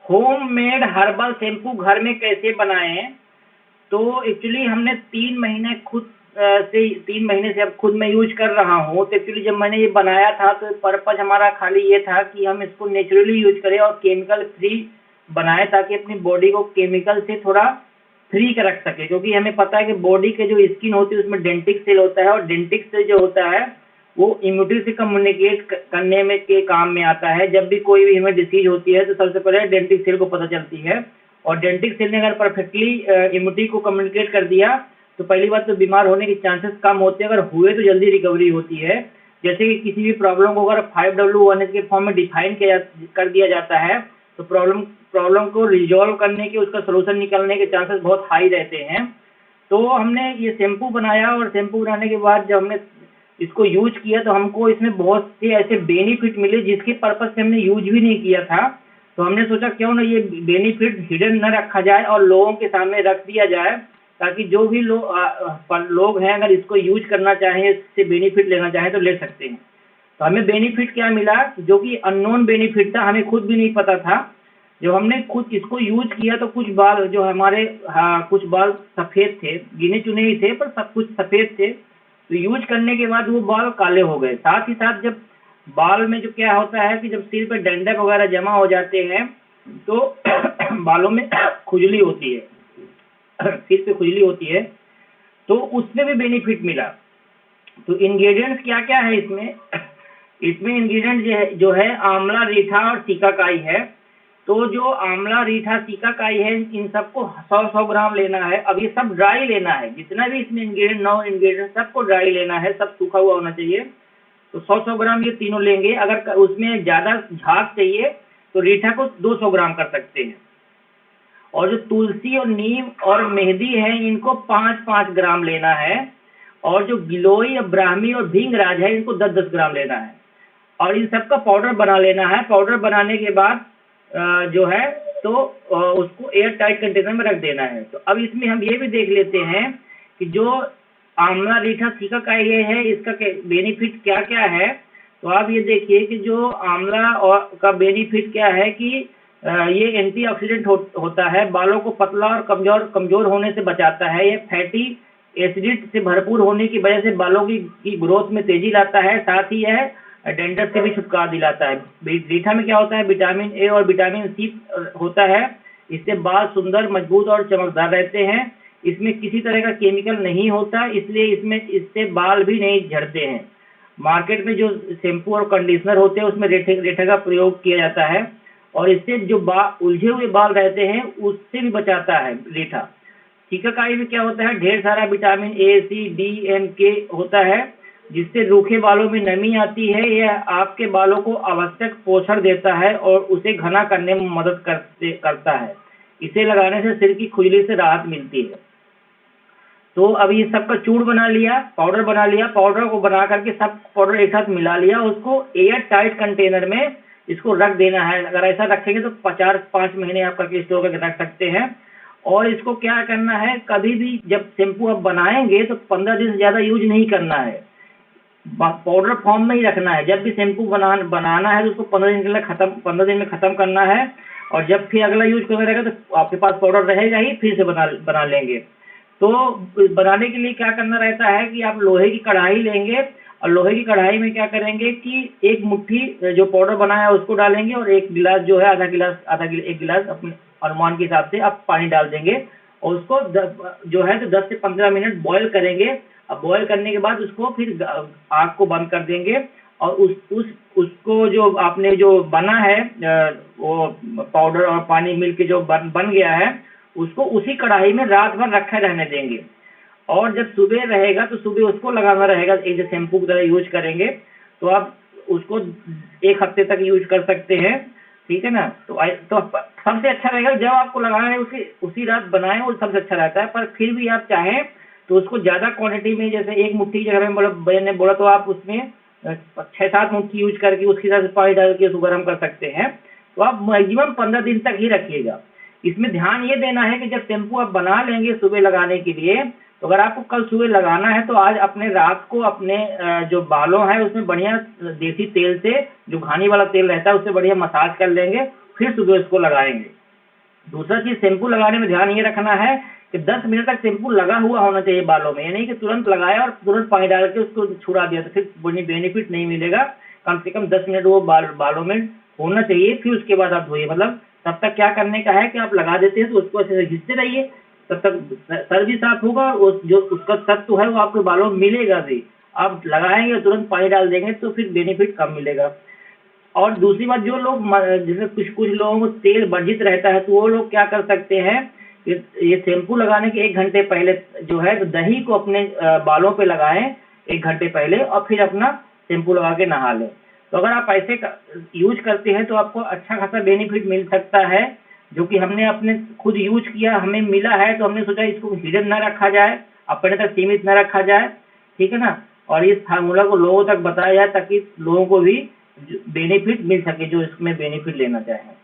Home made herbal shampoo घर में कैसे बनाएं। तो एक्चुअली हमने 3 महीने से 3 महीने से अब खुद मैं यूज कर रहा हूँ। तो एक्चुअली जब मैंने ये बनाया था तो पर्पज हमारा खाली ये था कि हम इसको नेचुरली यूज करें और केमिकल फ्री बनाए, ताकि अपनी बॉडी को केमिकल से थोड़ा फ्री कर रख सके। क्योंकि हमें पता है कि बॉडी के जो स्किन होती है उसमें डेंटिक सेल होता है, और डेंटिक सेल जो होता है वो इम्यूनिटी से कम्युनिकेट करने में के काम में आता है। जब भी कोई भी हमें डिसीज होती है तो सबसे पहले डेंटिक सेल को पता चलती है, और डेंटिक सेल ने अगर परफेक्टली इम्यूनिटी को कम्युनिकेट कर दिया तो पहली बात तो बीमार होने के चांसेस कम होते हैं, अगर हुए तो जल्दी रिकवरी होती है। जैसे कि किसी भी प्रॉब्लम को अगर 5W1 के फॉर्म में डिफाइन कर दिया जाता है तो प्रॉब्लम प्रॉब्लम को रिजॉल्व करने के, उसका सोल्यूशन निकलने के चांसेस बहुत हाई रहते हैं। तो हमने ये शैम्पू बनाया, और शैम्पू बनाने के बाद जब हमने इसको यूज किया तो हमको इसमें बहुत से ऐसे बेनिफिट मिले जिसके पर्पज से हमने यूज भी नहीं किया था। तो हमने सोचा क्यों ना ये बेनिफिट हिडन न रखा जाए और लोगों के सामने रख दिया जाए, ताकि जो भी लोग हैं अगर इसको यूज करना चाहें, इससे बेनिफिट लेना चाहें तो ले सकते हैं। तो हमें बेनिफिट क्या मिला, जो कि अननोन बेनिफिट था, हमें खुद भी नहीं पता था। जब हमने खुद इसको यूज किया तो कुछ बाल जो हमारे, कुछ बाल सफ़ेद थे, गिने चुने ही थे पर सब कुछ सफ़ेद थे। तो यूज करने के बाद वो बाल काले हो गए। साथ ही साथ जब बाल में जो क्या होता है कि जब सिर पे डंडक वगैरह जमा हो जाते हैं तो बालों में खुजली होती है, सिर पे खुजली होती है, तो उसमें भी बेनिफिट मिला। तो इंग्रेडिएंट्स क्या क्या है इसमें, इसमें इंग्रेडिएंट जो है आंवला, रीठा और सिकाकाई है। तो जो आंवला, रीठा, सिकाकाई है, इन सबको 100-100 ग्राम लेना है। अब ये सब ड्राई लेना है, जितना भी इसमें इंग्रेडिएंट 9 इंग्रेडिएंट सबको ड्राई लेना है, सब सूखा हुआ होना चाहिए। तो 100-100 ग्राम ये तीनों लेंगे। अगर उसमें ज़्यादा झाग चाहिए तो रीठा को 200 ग्राम कर सकते हैं। और जो तुलसी और नीम और मेहंदी है इनको 5-5 ग्राम लेना है। और जो गिलोय, ब्राह्मी और भृंगराज है इनको 10-10 ग्राम लेना है। और इन सबका पाउडर बना लेना है। पाउडर बनाने के बाद जो है तो उसको एयर टाइट कंटेनर में रख देना है। तो अब इसमें हम ये भी देख लेते हैं कि जो आंवला, रीठा, सिकाकाई है इसका बेनिफिट क्या क्या है। तो आप ये देखिए कि जो आंवला और का बेनिफिट क्या है कि ये एंटीऑक्सीडेंट होता है, बालों को पतला और कमजोर होने से बचाता है। ये फैटी एसिड से भरपूर होने की वजह से बालों की ग्रोथ में तेजी लाता है। साथ ही यह डेंड्रफ से भी छुटकारा दिलाता है। रीठा में क्या होता है, विटामिन ए और विटामिन सी होता है। इससे बाल सुंदर, मजबूत और चमकदार रहते हैं। इसमें किसी तरह का केमिकल नहीं होता, इसलिए इससे बाल भी नहीं झड़ते हैं। मार्केट में जो शैम्पू और कंडीशनर होते हैं उसमें रीठा का प्रयोग किया जाता है, और इससे जो उलझे हुए बाल रहते हैं उससे भी बचाता है रीठा। सिकाकाई में क्या होता है, ढेर सारा vitamin A, C, D, M, K होता है, जिससे रूखे बालों में नमी आती है। यह आपके बालों को आवश्यक पोषण देता है और उसे घना करने में मदद करता है। इसे लगाने से सिर की खुजली से राहत मिलती है। तो अब ये सबका चूर्ण बना लिया, पाउडर बना लिया। पाउडर को बना करके सब पाउडर एक साथ मिला लिया, उसको एयर टाइट कंटेनर में इसको रख देना है। अगर ऐसा रखेंगे तो 5 महीने आप करके स्टोर करके रख सकते हैं। और इसको क्या करना है, कभी भी जब शैम्पू आप बनाएंगे तो 15 दिन से ज़्यादा यूज नहीं करना है, पाउडर फॉर्म में ही रखना है। जब भी शैम्पू बनाना है तो उसको 15 दिन में ख़त्म करना है। और जब फिर अगला यूज करना रहेगा तो आपके पास पाउडर रहेगा ही, फिर से बना लेंगे। तो बनाने के लिए क्या करना रहता है कि आप लोहे की कढ़ाई लेंगे, और लोहे की कढ़ाई में क्या करेंगे कि एक मुट्ठी जो पाउडर बनाया है उसको डालेंगे, और एक गिलास जो है एक गिलास अपने अनुमान के हिसाब से आप पानी डाल देंगे, और उसको जो है तो 10 से 15 मिनट बॉयल करेंगे। अब बॉयल करने के बाद उसको फिर आग को बंद कर देंगे, और उसको जो आपने जो बना है वो पाउडर और पानी मिल के जो बन गया है उसको उसी कढ़ाई में रात भर रखे रहने देंगे। और जब सुबह रहेगा तो सुबह उसको लगाना रहेगा, एक शैम्पू की तरह यूज करेंगे। तो आप उसको 1 हफ्ते तक यूज कर सकते हैं, ठीक है ना। तो सबसे अच्छा रहेगा जब आपको लगाना है उसी रात बनाएं, वो सबसे अच्छा रहता है। पर फिर भी आप चाहें तो उसको ज़्यादा क्वांटिटी में, जैसे एक मुट्ठी की जगह में मैंने बोला तो आप उसमें 6-7 मुट्ठी यूज करके उसके साथ पानी डाल के उसको गर्म कर सकते हैं। तो आप मैक्सिमम 15 दिन तक ही रखिएगा। इसमें ध्यान ये देना है कि जब शैम्पू आप बना लेंगे सुबह लगाने के लिए, तो अगर आपको कल सुबह लगाना है तो आज अपने रात को अपने जो बालों है उसमें बढ़िया देसी तेल से, जो घानी वाला तेल रहता है उससे बढ़िया मसाज कर लेंगे। फिर सुबह उसको लगाएंगे। दूसरा चीज़, शैम्पू लगाने में ध्यान ये रखना है कि 10 मिनट तक शैम्पू लगा हुआ होना चाहिए बालों में, ये नहीं कि तुरंत लगाया और तुरंत पानी डाल के उसको छुड़ा दिया, तो फिर बेनिफिट नहीं मिलेगा। कम से कम 10 मिनट वो बालों में होना चाहिए, फिर उसके बाद आप धोइए। मतलब तब तक क्या करने का है कि आप लगा देते हैं तो उसको अच्छे से घिसते रहिए, तब तक सर भी साफ होगा और जो उसका तत्व है वो आपके बालों में मिलेगा भी। आप लगाएंगे और तुरंत पानी डाल देंगे तो फिर बेनिफिट कम मिलेगा। और दूसरी बात, जो लोग जैसे कुछ लोगों को तेल वर्जित रहता है, तो वो लोग क्या कर सकते हैं, ये शैम्पू लगाने के 1 घंटे पहले जो है तो दही को अपने बालों पे लगाएं 1 घंटे पहले, और फिर अपना शैम्पू लगा के नहा लें। तो अगर आप ऐसे यूज करते हैं तो आपको अच्छा खासा बेनिफिट मिल सकता है, जो कि हमने अपने खुद यूज किया, हमें मिला है, तो हमने सोचा इसको हिडन ना रखा जाए, अपने तक सीमित ना रखा जाए, ठीक है ना। और इस फार्मूला को लोगों तक बताया जाए ताकि लोगों को भी बेनिफिट मिल सके जो इसमें बेनिफिट लेना चाहें।